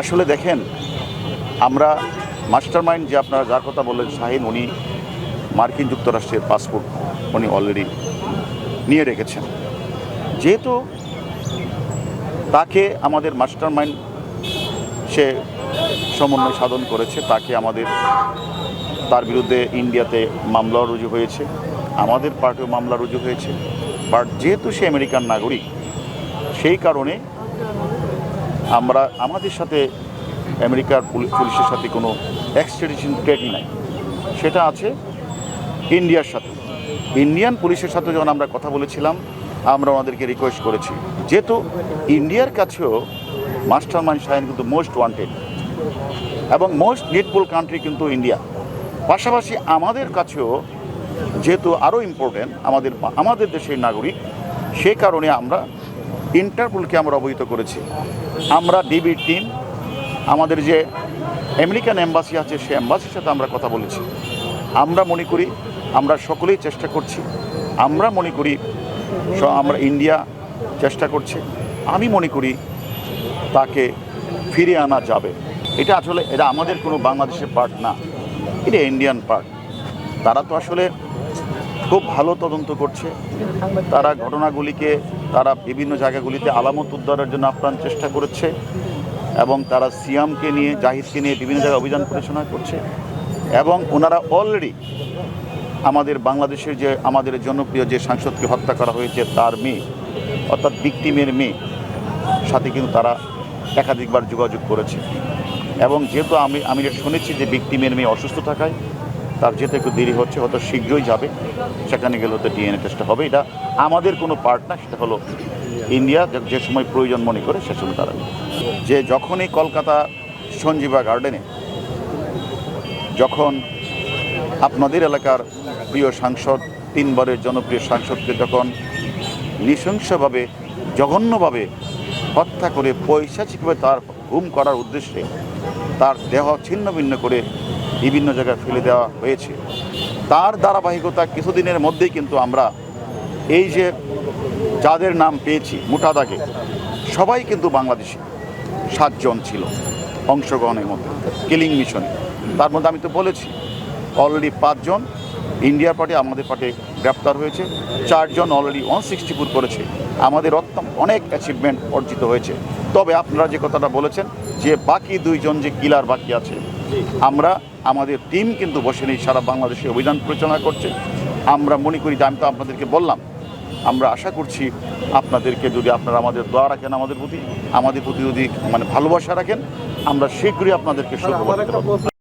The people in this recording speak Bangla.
আসলে দেখেন, আমরা মাস্টারমাইন্ড যে আপনারা যার কথা বললেন শাহিন, উনি মার্কিন যুক্তরাষ্ট্রের পাসপোর্ট উনি অলরেডি নিয়ে রেখেছেন। যেহেতু তাকে আমাদের মাস্টারমাইন্ড সে সমন্বয় সাধন করেছে, তাকে তার বিরুদ্ধে ইন্ডিয়াতে মামলা রুজু হয়েছে, আমাদের পার্টিও মামলা রুজু হয়েছে। বাট যেহেতু সে আমেরিকান নাগরিক, সেই কারণে আমরা আমাদের সাথে আমেরিকার পুলিশের সাথে কোনো এক্সট্রাডিশন ট্রিটি নাই, সেটা আছে ইন্ডিয়ার সাথে। ইন্ডিয়ান পুলিশের সাথে যখন আমরা কথা বলেছিলাম, আমরা ওনাদেরকে রিকোয়েস্ট করেছি, যেহেতু ইন্ডিয়ার কাছেও মাস্টারমাইন্ড শাহিন কিন্তু মোস্ট ওয়ান্টেড এবং মোস্ট নিডফুল কান্ট্রি কিন্তু ইন্ডিয়া। পাশাপাশি আমাদের কাছেও যেহেতু আরও ইম্পর্টেন্ট আমাদের দেশের নাগরিক, সে কারণে আমরা ইন্টারপোলকে আমরা অবহিত করেছি। আমরা ডিবি টিম, আমাদের যে আমেরিকান এম্বাসি আছে, সে এম্বাসির সাথে আমরা কথা বলেছি। আমরা মনে করি আমরা সকলেই চেষ্টা করছি, আমরা মনে করি আমরা ইন্ডিয়া চেষ্টা করছে, আমি মনে করি তাকে ফিরিয়ে আনা যাবে। এটা আসলে এটা আমাদের কোনো বাংলাদেশের পার্ট না, এটা ইন্ডিয়ান পার্ট। তারা তো আসলে খুব ভালো তদন্ত করছে, তারা ঘটনাগুলিকে তারা বিভিন্ন জায়গাগুলিতে আলামত উদ্ধারের জন্য আপ্রাণ চেষ্টা করেছে এবং তারা সিয়ামকে নিয়ে জাহিদকে নিয়ে বিভিন্ন জায়গায় অভিযান পরিচালনা করছে এবং ওনারা অলরেডি আমাদের বাংলাদেশের যে আমাদের জনপ্রিয় যে সাংসদকে হত্যা করা হয়েছে তার মেয়ে, অর্থাৎ ভিকটিমের মেয়ে সাথে কিন্তু তারা একাধিকবার যোগাযোগ করেছে এবং যেহেতু আমি শুনেছি যে ভিকটিমের মেয়ে অসুস্থ থাকায় তার যেতে একটু দেরি হচ্ছে, হয়তো শীঘ্রই যাবে, সেখানে গেলে হয়তো ডিএনএ টেস্টটা হবে। এটা আমাদের কোনো পার্ট না, সেটা হলো ইন্ডিয়া যে সময় প্রয়োজন মনে করে সে সময় তারা যে যখনই কলকাতা সঞ্জীবা গার্ডেনে যখন আপনাদের এলাকার প্রিয় সাংসদ, 3 বারের জনপ্রিয় সাংসদকে যখন নৃশংসভাবে জঘন্যভাবে হত্যা করে পৈশাচিকভাবে তার গুম করার উদ্দেশ্যে তার দেহ ছিন্ন ভিন্ন করে বিভিন্ন জায়গায় ফেলে দেওয়া হয়েছে, তার ধারাবাহিকতা কিছুদিনের মধ্যেই কিন্তু আমরা এই যে যাদের নাম পেয়েছি মোটা দাগে সবাই কিন্তু বাংলাদেশি 7 জন ছিল অংশগ্রহণের মধ্যে কিলিং মিশনে। তার মধ্যে আমি তো বলেছি অলরেডি 5 জন ইন্ডিয়ার পার্টি আমাদের পার্টি গ্রেপ্তার হয়েছে, 4 জন অলরেডি 164 করেছে। আমাদের অনেক অ্যাচিভমেন্ট অর্জিত হয়েছে। তবে আপনারা যে কথাটা বলেছেন যে বাকি 2 জন যে কিলার বাকি আছে, আমাদের টিম কিন্তু বসে নেই, সারা বাংলাদেশে অভিযান পরিচালনা করছে। আমরা মনে করি যে আমি তো আপনাদেরকে বললাম, আমরা আশা করছি আপনাদেরকে যদি আপনারা আমাদের দোয়া রাখেন, আমাদের প্রতি যদি ভালোবাসা রাখেন, আমরা শীঘ্রই আপনাদেরকে সুখবর দিতে পারব।